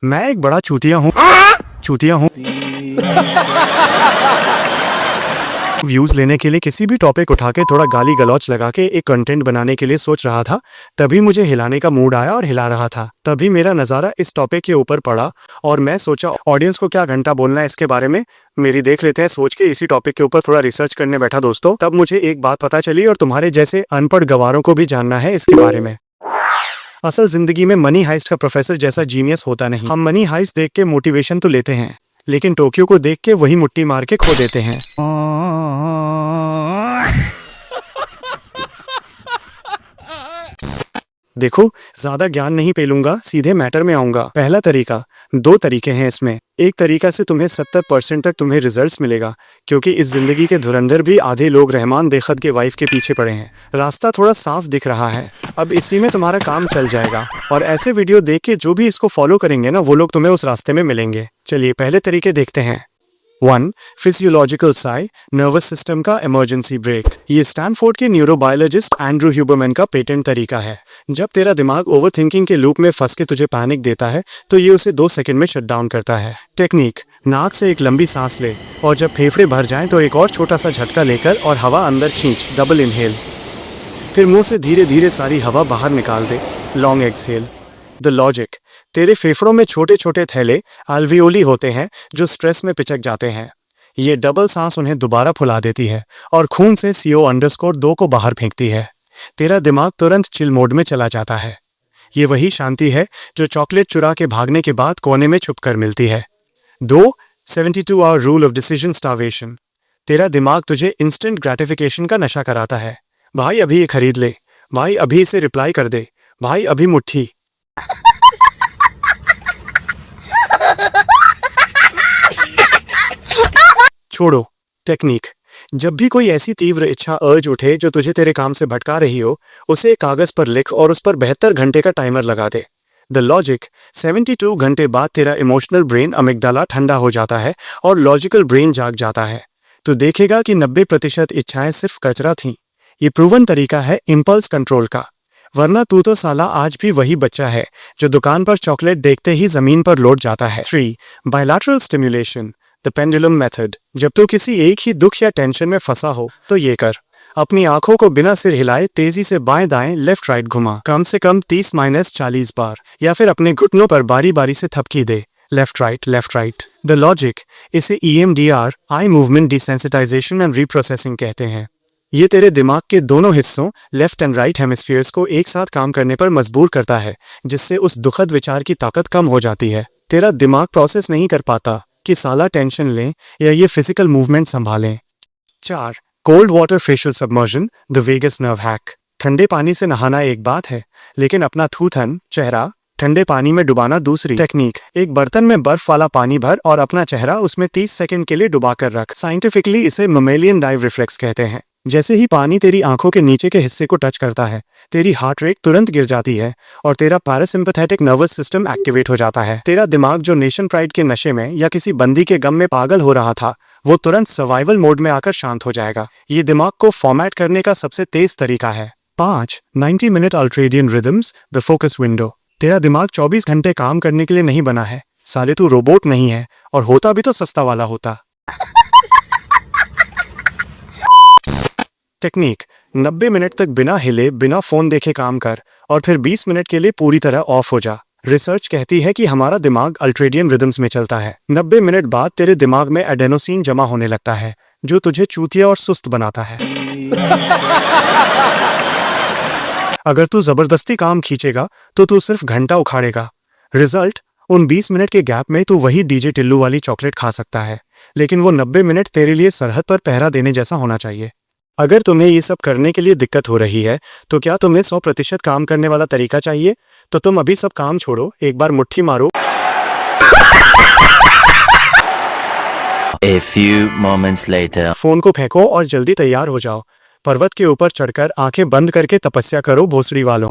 मैं एक बड़ा चूतिया हूँ। व्यूज लेने के लिए किसी भी टॉपिक उठा के थोड़ा गाली गलौच लगा के एक कंटेंट बनाने के लिए सोच रहा था। तभी मुझे हिलाने का मूड आया और हिला रहा था। तभी मेरा नज़ारा इस टॉपिक के ऊपर पड़ा और मैं सोचा ऑडियंस को क्या घंटा बोलना है इसके बारे में, मेरी देख लेते हैं। सोच के इसी टॉपिक के ऊपर थोड़ा रिसर्च करने बैठा दोस्तों। तब मुझे एक बात पता चली और तुम्हारे जैसे अनपढ़ गवारों को भी जानना है इसके बारे में। असल जिंदगी में मनी हाइस्ट का प्रोफेसर जैसा जीनियस होता नहीं। हम मनी हाइस्ट देख के मोटिवेशन तो लेते हैं, लेकिन टोक्यो को देख के वही मुट्ठी मार के खो देते हैं। देखो, ज्यादा ज्ञान नहीं पेलूंगा, सीधे मैटर में आऊंगा। पहला तरीका, दो तरीके हैं इसमें। एक तरीका से तुम्हें 70% तक तुम्हें रिजल्ट्स मिलेगा, क्योंकि इस जिंदगी के धुरंधर भी आधे लोग रहमान देखत के वाइफ के पीछे पड़े हैं। रास्ता थोड़ा साफ दिख रहा है, अब इसी में तुम्हारा काम चल जाएगा। और ऐसे वीडियो देख के जो भी इसको फॉलो करेंगे ना, वो लोग तुम्हें उस रास्ते में मिलेंगे। चलिए पहले तरीके देखते हैं। 1. फिजियोलॉजिकल साई, नर्वस सिस्टम का इमरजेंसी ब्रेक। ये स्टैनफोर्ड के न्यूरोबायोलॉजिस्ट एंड्रू ह्यूबरमैन का पेटेंट तरीका है। जब तेरा दिमाग ओवर थिंकिंग के लूप में फंस के तुझे पैनिक देता है तो ये उसे 2 सेकंड में शट डाउन करता है। टेक्निक, नाक से एक लंबी सांस ले और जब फेफड़े भर जाएं तो एक और छोटा सा झटका लेकर और हवा अंदर खींच, डबल इनहेल। फिर मुंह से धीरे धीरे सारी हवा बाहर निकाल दे, लॉन्ग एक्सहेल। द लॉजिक, तेरे फेफड़ों में छोटे छोटे थैले अल्वियोली होते हैं जो स्ट्रेस में पिचक जाते हैं। ये डबल सांस उन्हें दोबारा फुला देती है और खून से CO_2 को बाहर फेंकती है। तेरा दिमाग तुरंत चिल मोड में चला जाता है। ये वही शांति है जो चॉकलेट चुरा के भागने के बाद कोने में छुपकर मिलती है। 2. 72 hour rule of decision starvation. तेरा दिमाग तुझे इंस्टेंट ग्रेटिफिकेशन का नशा कराता है। भाई अभी ये खरीद ले, भाई अभी इसे रिप्लाई कर दे, भाई अभी मुट्ठी। छोड़ो। टेक्निक, जब भी कोई ऐसी तीव्र इच्छा अर्ज उठे जो तुझे तेरे काम से भटका रही हो, उसे एक कागज पर लिख और उस पर 72 घंटे का टाइमर लगा दे। द लॉजिक, 72 घंटे बाद तेरा इमोशनल ब्रेन अमिगडाला ठंडा हो जाता है और लॉजिकल ब्रेन जाग जाता है। तो देखेगा कि 90% इच्छाएं सिर्फ कचरा थीं। ये प्रूवन तरीका है इम्पल्स कंट्रोल का, वरना तू तो साला आज भी वही बच्चा है जो दुकान पर चॉकलेट देखते ही जमीन पर लौट जाता है। 3. Bilateral stimulation, the pendulum method. जब तू किसी एक ही दुख या टेंशन में फंसा हो तो ये कर। अपनी आंखों को बिना सिर हिलाए तेजी से बाएं दाएं लेफ्ट राइट घुमा, कम से कम 30-40 बार, या फिर अपने घुटनों पर बारी बारी से थपकी दे, लेफ्ट राइट। द लॉजिक, इसे EMDR, eye movement desensitisation and reprocessing कहते हैं। ये तेरे दिमाग के दोनों हिस्सों लेफ्ट एंड राइट हेमिस्फीयर्स को एक साथ काम करने पर मजबूर करता है, जिससे उस दुखद विचार की ताकत कम हो जाती है। तेरा दिमाग प्रोसेस नहीं कर पाता कि साला टेंशन लें या ये फिजिकल मूवमेंट संभालें। 4. Cold water facial submersion, the vagus nerve hack. ठंडे पानी से नहाना एक बात है, लेकिन अपना थूथन चेहरा ठंडे पानी में डुबाना दूसरी। टेक्निक, एक बर्तन में बर्फ वाला पानी भर और अपना चेहरा उसमें 30 सेकंड के लिए डुबा कर रख। साइंटिफिकली इसे ममेलियन डाइव रिफ्लेक्स कहते हैं। जैसे ही पानी तेरी आंखों के नीचे के हिस्से को टच करता है, तेरी हार्ट रेट तुरंत गिर जाती है और तेरा पैरासिम्पैथेटिक नर्वस सिस्टम एक्टिवेट हो जाता है। तेरा दिमाग जो नेशन प्राइड के नशे में या किसी बंदी के गम में पागल हो रहा था, वो तुरंत सर्वाइवल मोड में आकर शांत हो जाएगा। ये दिमाग को फॉर्मेट करने का सबसे तेज तरीका है। 5. 90 minute ultradian rhythms, the focus window. तेरा दिमाग 24 घंटे काम करने के लिए नहीं बना है। साले तू रोबोट नहीं है, और होता भी तो सस्ता वाला होता। टेक्निक, 90 मिनट तक बिना हिले बिना फोन देखे काम कर और फिर 20 मिनट के लिए पूरी तरह ऑफ हो जा। रिसर्च कहती है कि हमारा दिमाग अल्ट्रेडियन रिदम्स में चलता है। 90 मिनट बाद तेरे दिमाग में एडेनोसिन जमा होने लगता है, जो तुझे चूतिया और सुस्त बनाता है। अगर तू जबरदस्ती काम खींचेगा तो तू सिर्फ घंटा उखाड़ेगा। रिजल्ट, उन 20 मिनट के गैप में तू वही डीजे टिल्लू वाली चॉकलेट खा सकता है, लेकिन वो 90 मिनट तेरे लिए सरहद पर पहरा देने जैसा होना चाहिए। अगर तुम्हें ये सब करने के लिए दिक्कत हो रही है तो क्या तुम्हें 100% काम करने वाला तरीका चाहिए? तो तुम अभी सब काम छोड़ो, एक बार मुट्ठी मारो। A few moments later. Phone को फेंको और जल्दी तैयार हो जाओ। पर्वत के ऊपर चढ़कर आंखें बंद करके तपस्या करो भोसड़ी वालों।